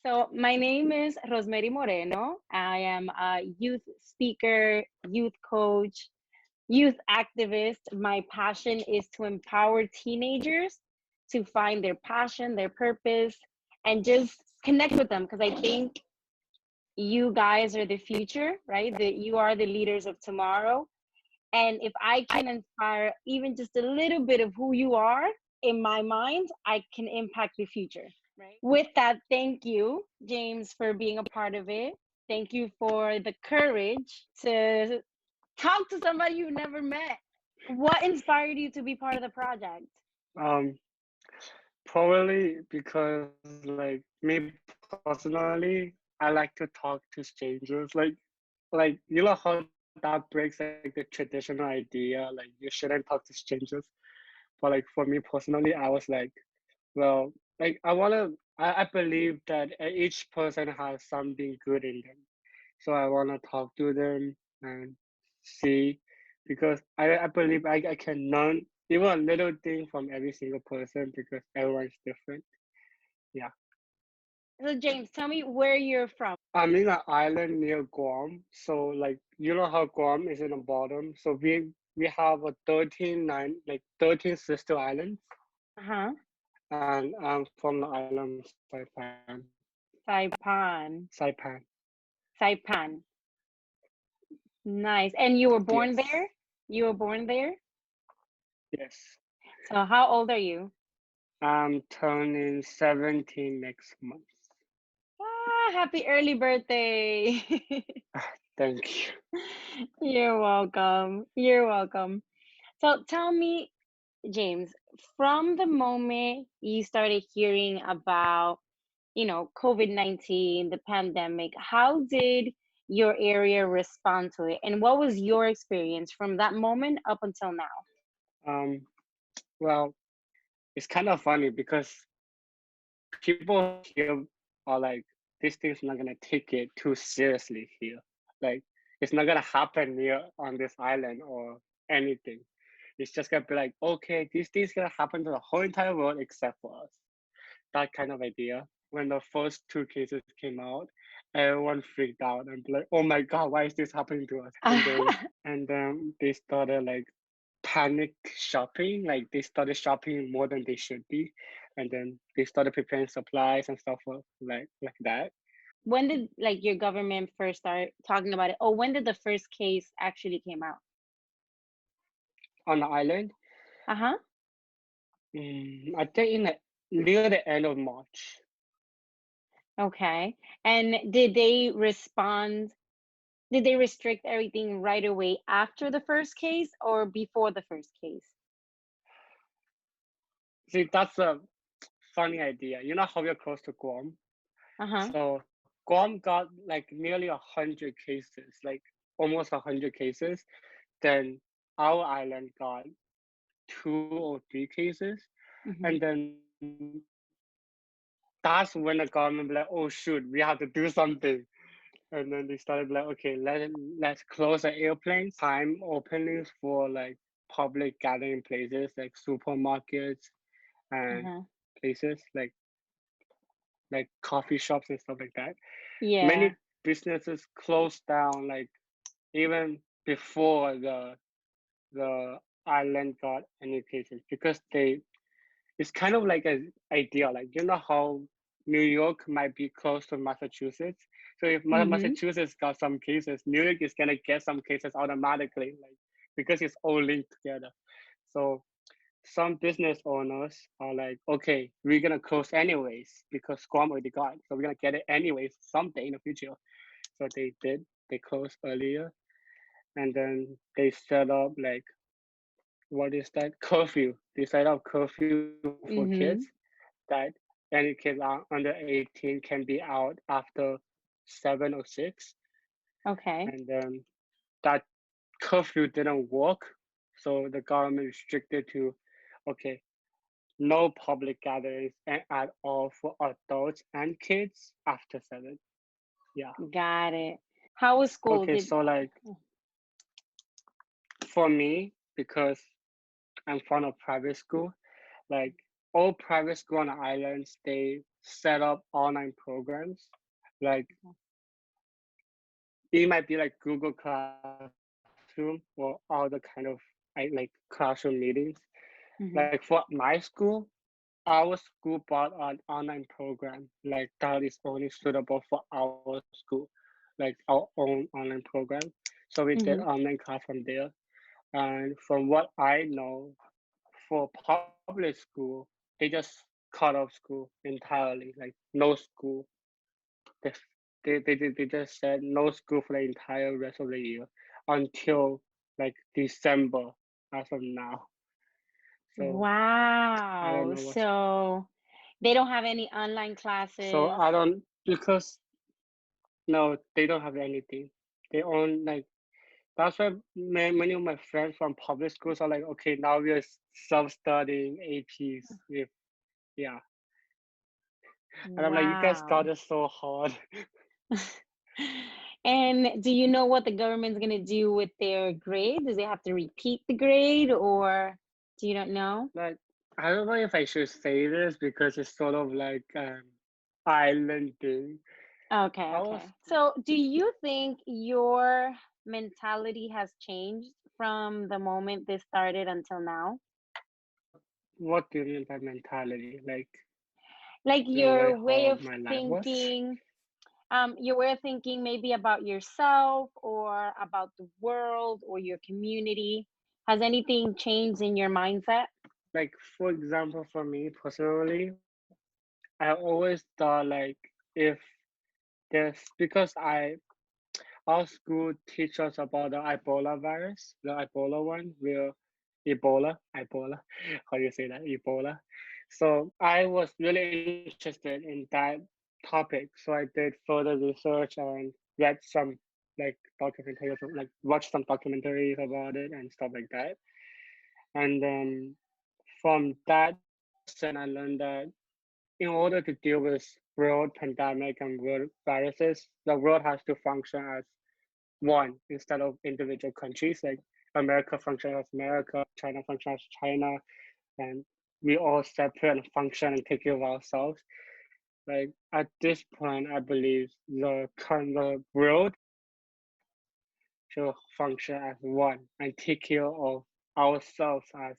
So my name is Rossmery Moreno. I am a youth speaker, youth coach, youth activist. My passion is to empower teenagers to find their passion, their purpose, and just connect with them because I think you guys are the future, right? That you are the leaders of tomorrow. And if I can inspire even just a little bit of who you are in my mind, I can impact the future. Right. With that, thank you, James, for being a part of it. Thank you for the courage to talk to somebody you never met. What inspired you to be part of the project? Um, Probably because like me personally, I like to talk to strangers. Like you know how that breaks like the traditional idea, like you shouldn't talk to strangers. But like for me personally, I was like, well, like I believe that each person has something good in them. So I wanna talk to them and see because I believe I can learn even a little thing from every single person because everyone's different. Yeah. So, James, tell me where you're from. I'm in an island near Guam. So like you know how Guam is in the bottom. So we have a 13 sister islands Uh-huh. and I'm from the island Saipan. Saipan. Saipan. Saipan. Nice. And you were born Yes. there? You were born there? Yes. So, how old are you? I'm turning 17 next month. Ah, happy early birthday. Thank you. You're welcome. You're welcome. So tell me, James, from the moment you started hearing about, COVID-19, the pandemic, how did your area respond to it? And what was your experience from that moment up until now? Um, well, it's kind of funny because people here are like, this thing's not gonna take it too seriously here. Like, it's not gonna happen here on this island or anything. It's just gonna be like, okay, this thing's gonna happen to the whole entire world except for us. That kind of idea. When the first two cases came out, everyone freaked out and be like, oh my God, why is this happening to us? And then they started like panic shopping. Like they started shopping more than they should be, and then they started preparing supplies and stuff like that When did your government first start talking about it? Oh, when did the first case actually came out? on the island. Uh-huh. I think near the end of March. Okay. And did they respond? Did they restrict everything right away after the first case or before the first case? See, that's a funny idea. You know how we're close to Guam, Uh-huh. so Guam got like nearly 100 cases, like almost 100 cases. Then our island got 2 or 3 cases, Hmm. and then that's when the government be like, oh shoot, we have to do something. And then they started like, okay, let's close the airplanes, time openings for like public gathering places like supermarkets and Uh-huh. places like coffee shops and stuff like that. Yeah. Many businesses closed down like even before the island got any cases because they it's kind of like an idea. Like, you know how New York might be close to Massachusetts. So if Hmm. Massachusetts got some cases, New York is gonna get some cases automatically, like because it's all linked together. So some business owners are like, okay, we're gonna close anyways because Guam already got, so we're gonna get it anyways someday in the future. So they did. They closed earlier, and then they set up like what is that curfew? They set up curfew for kids Hmm. that any kids under 18 can be out after 7 or 6, Okay. and then that curfew didn't work, so the government restricted to okay, no public gatherings at all for adults and kids after 7. Yeah. Got it. How was school? Okay, Did so like for me, because I'm from a private school, like all private school on the islands, they set up online programs. Like it might be like Google Classroom or other kind of like classroom meetings. Mm-hmm. Like for my school, our school bought an online program like that is only suitable for our school, like our own online program. So we did Mm-hmm. online class from there. And from what I know, for public school, they just cut off school entirely, like no school. They, they just said no school for the entire rest of the year until like December as of now. So I don't Wow. know what's So they don't have any online so classes. I don't because no, they don't have anything. They own like that's why many of my friends from public schools are like, okay, now we are self-studying APs with yeah, and I'm like, you guys got Wow. it so hard. And do you know what the government's going to do with their grade? Do they have to repeat the grade or do you not know? Like I don't know if I should say this because it's sort of like island thing. Okay, I was okay. So do you think your mentality has changed from the moment this started until now? what do you mean by mentality? Like Like the way your way how of my life was? thinking, your way of thinking maybe about yourself or about the world or your community. Has anything changed in your mindset? Like for example, for me personally, I always thought like if there's because our school teach us about the Ebola virus, the Ebola one, where Ebola, how do you say that? Ebola. So I was really interested in that topic. So I did further research and read some like documentaries, like watched some documentaries about it and stuff like that. And then from that lesson, I learned that in order to deal with world pandemic and world viruses, the world has to function as one instead of individual countries. Like America functions as America, China functions as China, and we all separate and function and take care of ourselves. Like at this point, I believe the world should function as one and take care of ourselves as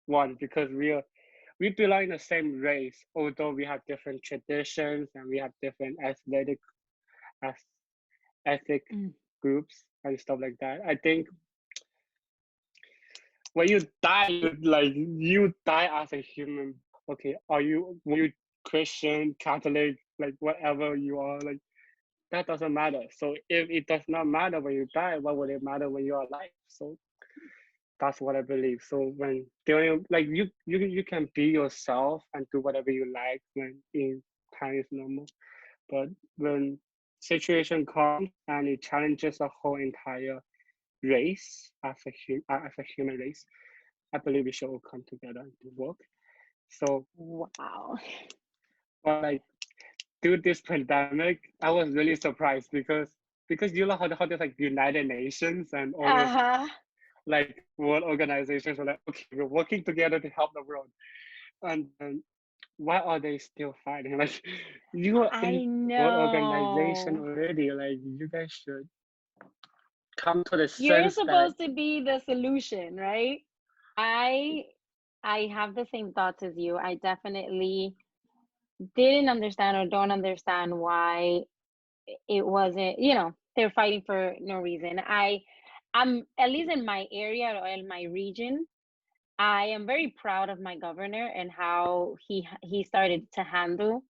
one because we belong in the same race, although we have different traditions and we have different as ethnic Mm. groups and stuff like that. I think when you die, you die as a human. Okay, were you Christian, Catholic, like whatever you are, like that doesn't matter. So if it does not matter when you die, what would it matter when you're alive? So that's what I believe. So when during like you can be yourself and do whatever you like when in time is normal. But when situation comes and it challenges the whole entire race as a human race, I believe we should all come together and do work. So, Wow. but like due this pandemic, I was really surprised because you know how there's like United Nations and all those Uh-huh. like world organizations were like, okay, we're working together to help the world. And why are they still fighting? Like you are in I world organization know. already. Like you guys should come to the You're sense that supposed to be the solution, right? I I have the same thoughts as you. I definitely didn't understand or don't understand why it wasn't, they're fighting for no reason. I'm at least in my area or in my region, I am very proud of my governor and how he started to handle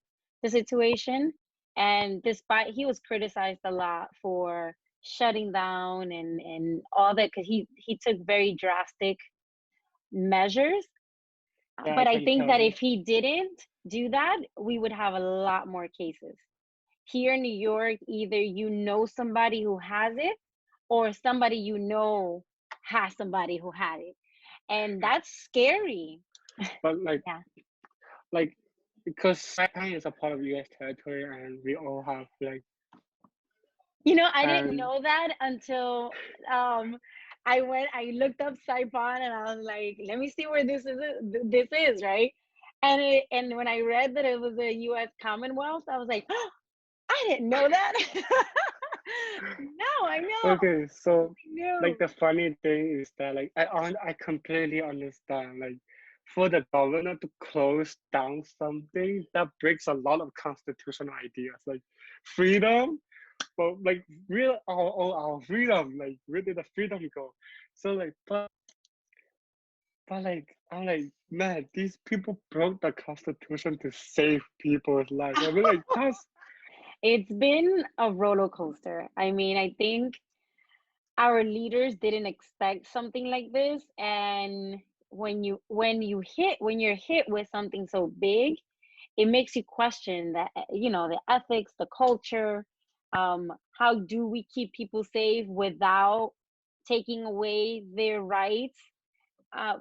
the situation. And despite he was criticized a lot for shutting down and all that because he took very drastic measures. yeah, I But I can think tell that you. if he didn't do that, we would have a lot more cases. Here in New York, either you know somebody who has it or somebody has somebody who had it. And that's scary. But Yeah. like because Saipan is a part of U.S. territory and we all have like I didn't and know that until um I looked up Saipan and I was like, let me see where this is, right? And when I read that it was a U.S. Commonwealth, I was like, oh, I didn't know that. No, I know. Okay, so I knew. like the funny thing is that like I completely understand like for the governor to close down something that breaks a lot of constitutional ideas like freedom, but like real our freedom, like where did the freedom go? So like but like I'm like, man, these people broke the constitution to save people's lives. I mean like that's It's been a roller coaster. I mean, I think our leaders didn't expect something like this, and when you're hit with something so big, it makes you question that, the ethics, the culture. How do we keep people safe without taking away their rights? uh,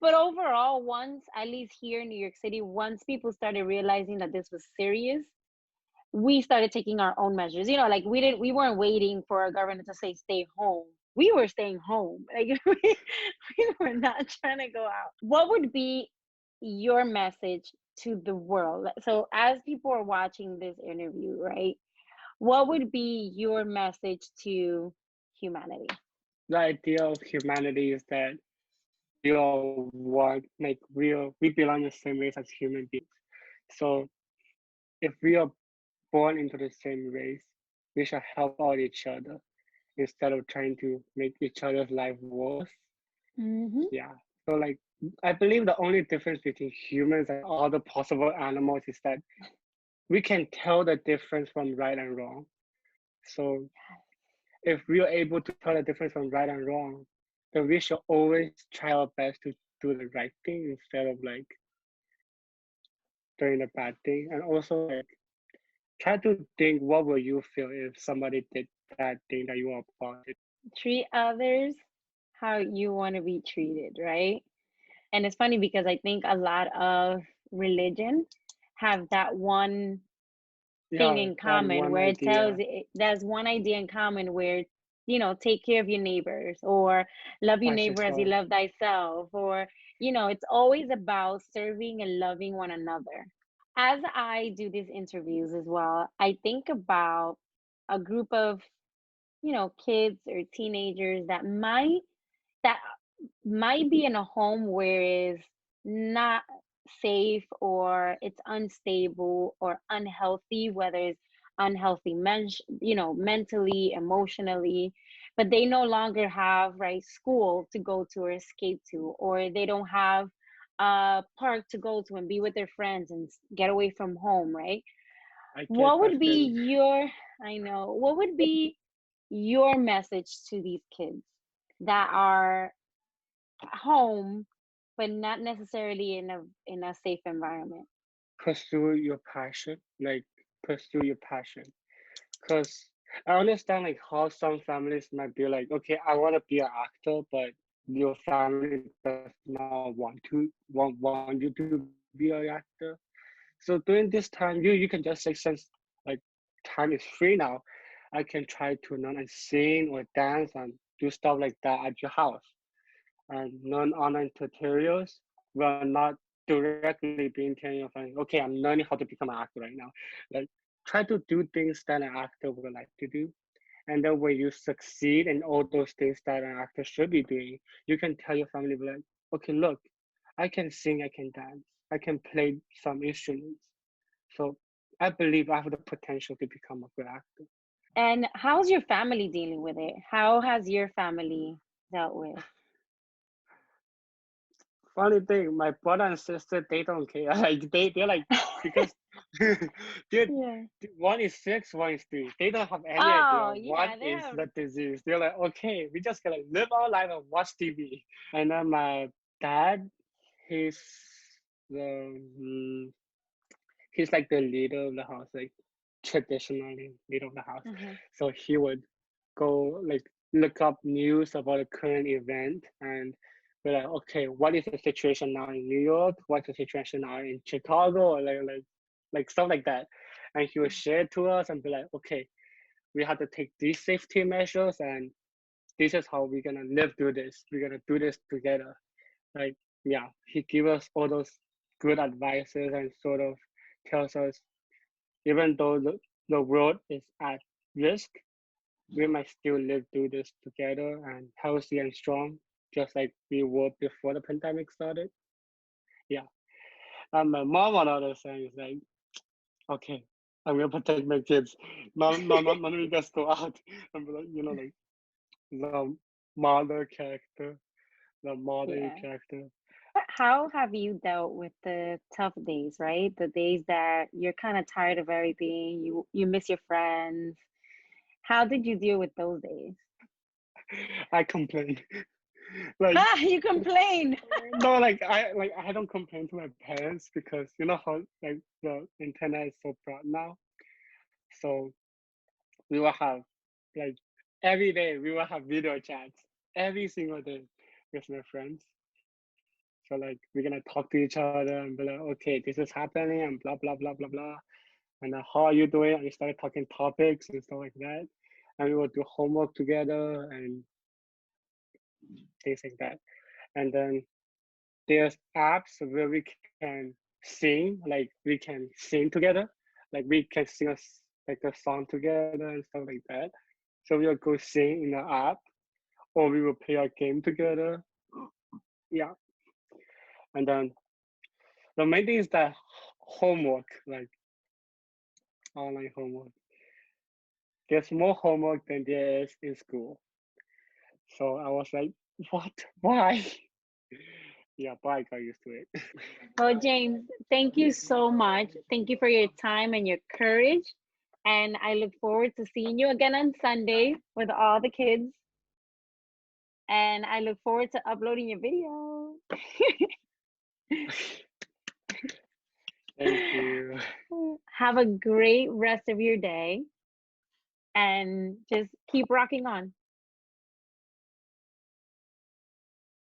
but overall, once, at least here in New York City, once people started realizing that this was serious, we started taking our own measures. Like we weren't waiting for our government to say stay home. We were staying home. Like we were not trying to go out. What would be your message to the world? So as people are watching this interview, right? What would be your message to humanity? the idea of humanity is that we all want like we belong in the same race as human beings. So if we are born into the same race, we should help out each other instead of trying to make each other's life worse. Mm-hmm. Yeah. So like I believe the only difference between humans and all the possible animals is that we can tell the difference from right and wrong. So if we are able to tell the difference from right and wrong, then we should always try our best to do the right thing instead of like doing the bad thing. And also like try to think what will you feel if somebody did that thing that you are about to. Treat others how you want to be treated, right? And it's funny because I think a lot of religion have that one thing Yeah, in that common one where it tells idea. it, there's one idea in common where, take care of your neighbors, or love your As neighbor as you yourself. love thyself, or it's always about serving and loving one another. As I do these interviews as well, I think about a group of, kids or teenagers that might be in a home where it's not safe, or it's unstable or unhealthy, whether it's unhealthy mentally, emotionally, but they no longer have, right, school to go to or escape to, or they don't have a park to go to and be with their friends and get away from home, right? I get What that would be feeling. your, I know, what would be your message to these kids that are home, but not necessarily in a safe environment? Pursue your passion. Like pursue your passion. Because I understand like how some families might be like, okay, I want to be an actor, but your family does not want you to be an actor. So during this time, you can just say since like time is free now, I can try to learn and sing or dance and do stuff like that at your house and learn online tutorials will not directly be intending of like, okay, I'm learning how to become an actor right now. Like try to do things that an actor would like to do. And then when you succeed in all those things that an actor should be doing, you can tell your family like, okay, look, I can sing, I can dance, I can play some instruments. So I believe I have the potential to become a good actor. And how's your family dealing with it? How has your family dealt with? Funny thing, my brother and sister, they don't care. Like they're like because they're, Yeah. one is 6, one is 3. They don't have any idea Oh, what yeah, they is have. the disease. They're like, okay, we just gonna live our life and watch TV. And then my dad, he's the he's like the leader of the house, like traditionally leader of the house. Uh-huh. So he would go like look up news about the current event and be like, okay, what is the situation now in New York? What's the situation now in Chicago? Or like stuff like that. And he would share it to us and be like, okay, we have to take these safety measures and this is how we're gonna live through this. We're gonna do this together. Like yeah, he give us all those good advices and sort of tells us, even though the world is at risk, we might still live through this together and healthy and strong, just like we were before the pandemic started. Yeah. And my mom on the other side is like, okay, I'm gonna protect my kids. None of you guys go out. And be like, like the mother character, the mother Yeah. character. How have you dealt with the tough days, right? The days that you're kind of tired of everything, you miss your friends. How did you deal with those days? I complain. Like Ah, you complain. no, like I don't complain to my parents because you know how like the internet is so broad now. So we will have like every day we will have video chats every single day with my friends. So like we're gonna talk to each other and be like, okay, this is happening and blah blah blah blah blah. And how are you doing? And we started talking topics and stuff like that. And we will do homework together and things like that. And then there's apps where we can sing, like we can sing together, like we can sing like a song together and stuff like that. So we'll go sing in the app, or we will play a game together. Yeah, and then the main thing is that homework, like online homework. There's more homework than there is in school. So I was like, what? Why? Yeah, but I got used to it. Well, James, thank you so much. Thank you for your time and your courage. And I look forward to seeing you again on Sunday with all the kids. And I look forward to uploading your video. Thank you. Have a great rest of your day and just keep rocking on.